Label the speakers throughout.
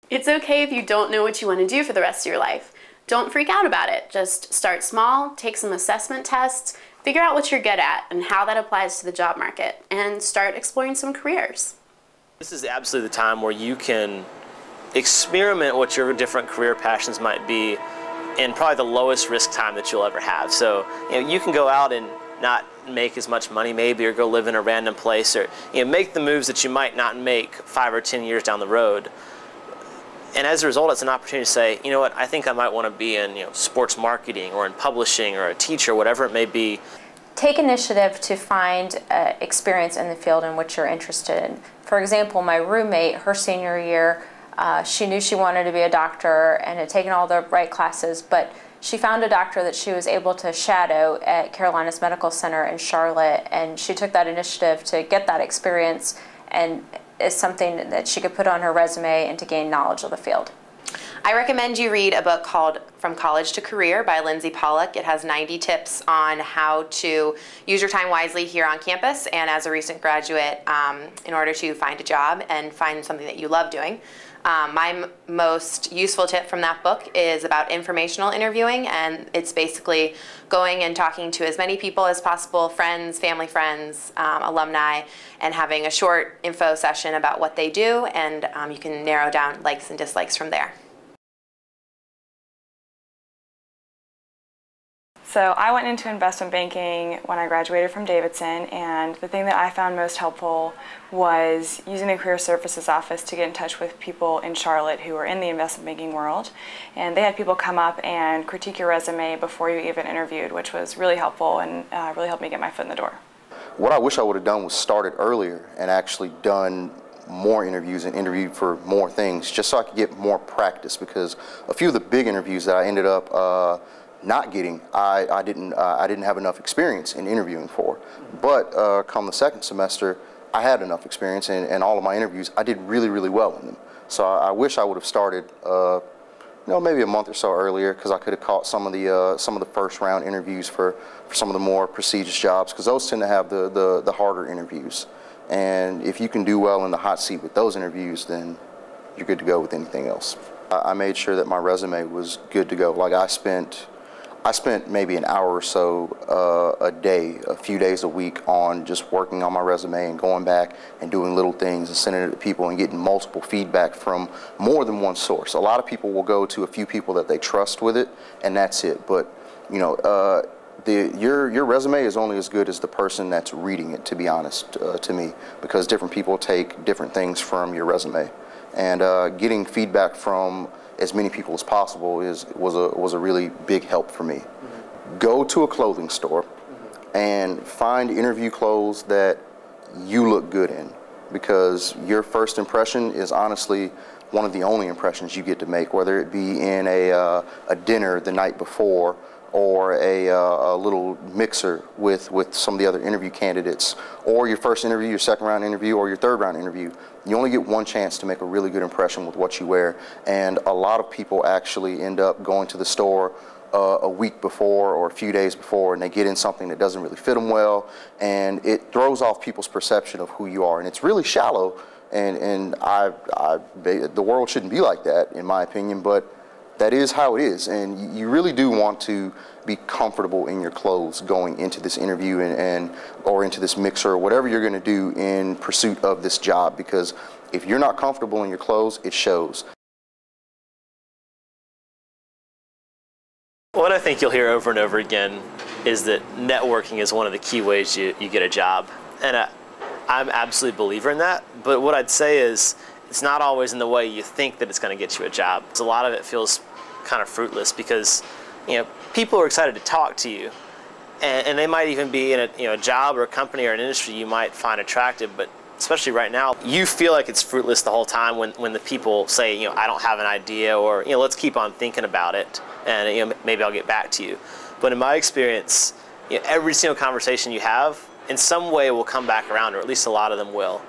Speaker 1: It's okay if you don't know what you want to do for the rest of your life. Don't freak out about it. Just start small, take some assessment tests, figure out what you're good at and how that applies to the job market, and start exploring some careers.
Speaker 2: This is absolutely the time where you can experiment what your different career passions might be in probably the lowest risk time that you'll ever have. So, you can go out and not make as much money maybe, or go live in a random place, or make the moves that you might not make 5 or 10 years down the road. And as a result, it's an opportunity to say, you know what, I think I might want to be in sports marketing or in publishing or a teacher, whatever it may be.
Speaker 3: Take initiative to find experience in the field in which you're interested in. For example, my roommate, her senior year, she knew she wanted to be a doctor and had taken all the right classes, but she found a doctor that she was able to shadow at Carolinas Medical Center in Charlotte, and she took that initiative to get that experience and is something that she could put on her resume and to gain knowledge of the field.
Speaker 4: I recommend you read a book called From College to Career by Lindsay Pollack. It has 90 tips on how to use your time wisely here on campus and as a recent graduate in order to find a job and find something that you love doing. My most useful tip from that book is about informational interviewing, and it's basically going and talking to as many people as possible, friends, family friends, alumni, and having a short info session about what they do, and you can narrow down likes and dislikes from there.
Speaker 5: So I went into investment banking when I graduated from Davidson, and the thing that I found most helpful was using the career services office to get in touch with people in Charlotte who were in the investment banking world. And they had people come up and critique your resume before you even interviewed, which was really helpful and really helped me get my foot in the door.
Speaker 6: What I wish I would have done was started earlier and actually done more interviews and interviewed for more things, just so I could get more practice, because a few of the big interviews that I ended up not getting, I didn't have enough experience in interviewing for. But come the second semester, I had enough experience, and all of my interviews, I did really, really well in them. So I wish I would have started, maybe a month or so earlier, because I could have caught some of the first round interviews for some of the more prestigious jobs, because those tend to have the harder interviews. And if you can do well in the hot seat with those interviews, then you're good to go with anything else. I made sure that my resume was good to go. Like I spent maybe an hour or so a day, a few days a week, on just working on my resume and going back and doing little things and sending it to people and getting multiple feedback from more than one source. A lot of people will go to a few people that they trust with it, and that's it. But your resume is only as good as the person that's reading it, to be honest, to me, because different people take different things from your resume. And getting feedback from as many people as possible was a really big help for me. Mm-hmm. Go to a clothing store and find interview clothes that you look good in, because your first impression is honestly one of the only impressions you get to make, whether it be in a dinner the night before, or a little mixer with some of the other interview candidates, or your first interview, your second round interview, or your third round interview. You only get one chance to make a really good impression with what you wear, and a lot of people actually end up going to the store a week before or a few days before, and they get in something that doesn't really fit them well, and it throws off people's perception of who you are, and it's really shallow, and the world shouldn't be like that, in my opinion, but that is how it is, and you really do want to be comfortable in your clothes going into this interview or into this mixer, or whatever you're going to do in pursuit of this job, because if you're not comfortable in your clothes, it shows.
Speaker 2: What I think you'll hear over and over again is that networking is one of the key ways you get a job, and I'm absolutely a believer in that, but what I'd say is it's not always in the way you think that it's going to get you a job. A lot of it feels kind of fruitless, because people are excited to talk to you, and they might even be in a job or a company or an industry you might find attractive, but especially right now, you feel like it's fruitless the whole time when the people say, I don't have an idea, or let's keep on thinking about it, and maybe I'll get back to you. But in my experience, every single conversation you have in some way will come back around, or at least a lot of them will.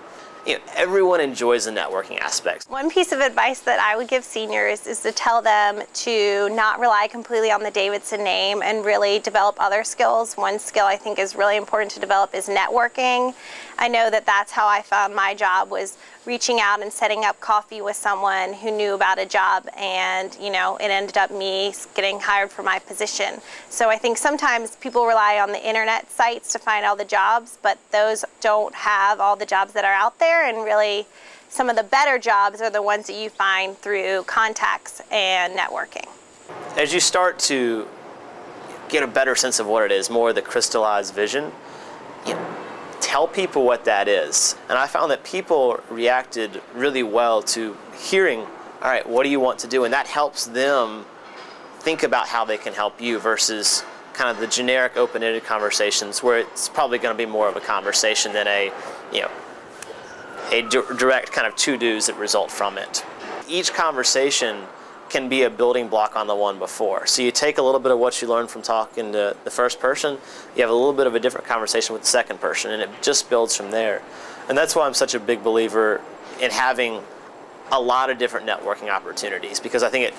Speaker 2: Everyone enjoys the networking aspects.
Speaker 7: One piece of advice that I would give seniors is to tell them to not rely completely on the Davidson name and really develop other skills. One skill I think is really important to develop is networking. I know that that's how I found my job, was reaching out and setting up coffee with someone who knew about a job, and it ended up me getting hired for my position. So I think sometimes people rely on the internet sites to find all the jobs, but those don't have all the jobs that are out there, and really some of the better jobs are the ones that you find through contacts and networking.
Speaker 2: As you start to get a better sense of what it is, more of the crystallized vision, tell people what that is. And I found that people reacted really well to hearing, all right, what do you want to do? And that helps them think about how they can help you versus kind of the generic open-ended conversations where it's probably going to be more of a conversation than a direct kind of to-dos that result from it. Each conversation can be a building block on the one before. So you take a little bit of what you learned from talking to the first person, you have a little bit of a different conversation with the second person, and it just builds from there. And that's why I'm such a big believer in having a lot of different networking opportunities, because I think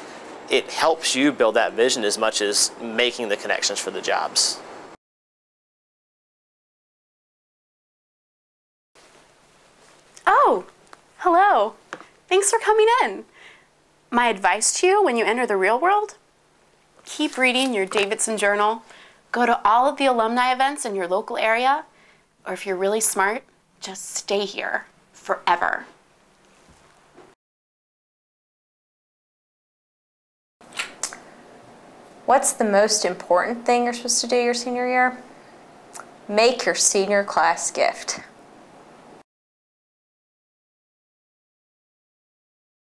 Speaker 2: it helps you build that vision as much as making the connections for the jobs.
Speaker 1: Oh, hello. Thanks for coming in. My advice to you when you enter the real world, keep reading your Davidson Journal, go to all of the alumni events in your local area, or if you're really smart, just stay here forever.
Speaker 3: What's the most important thing you're supposed to do your senior year? Make your senior class gift.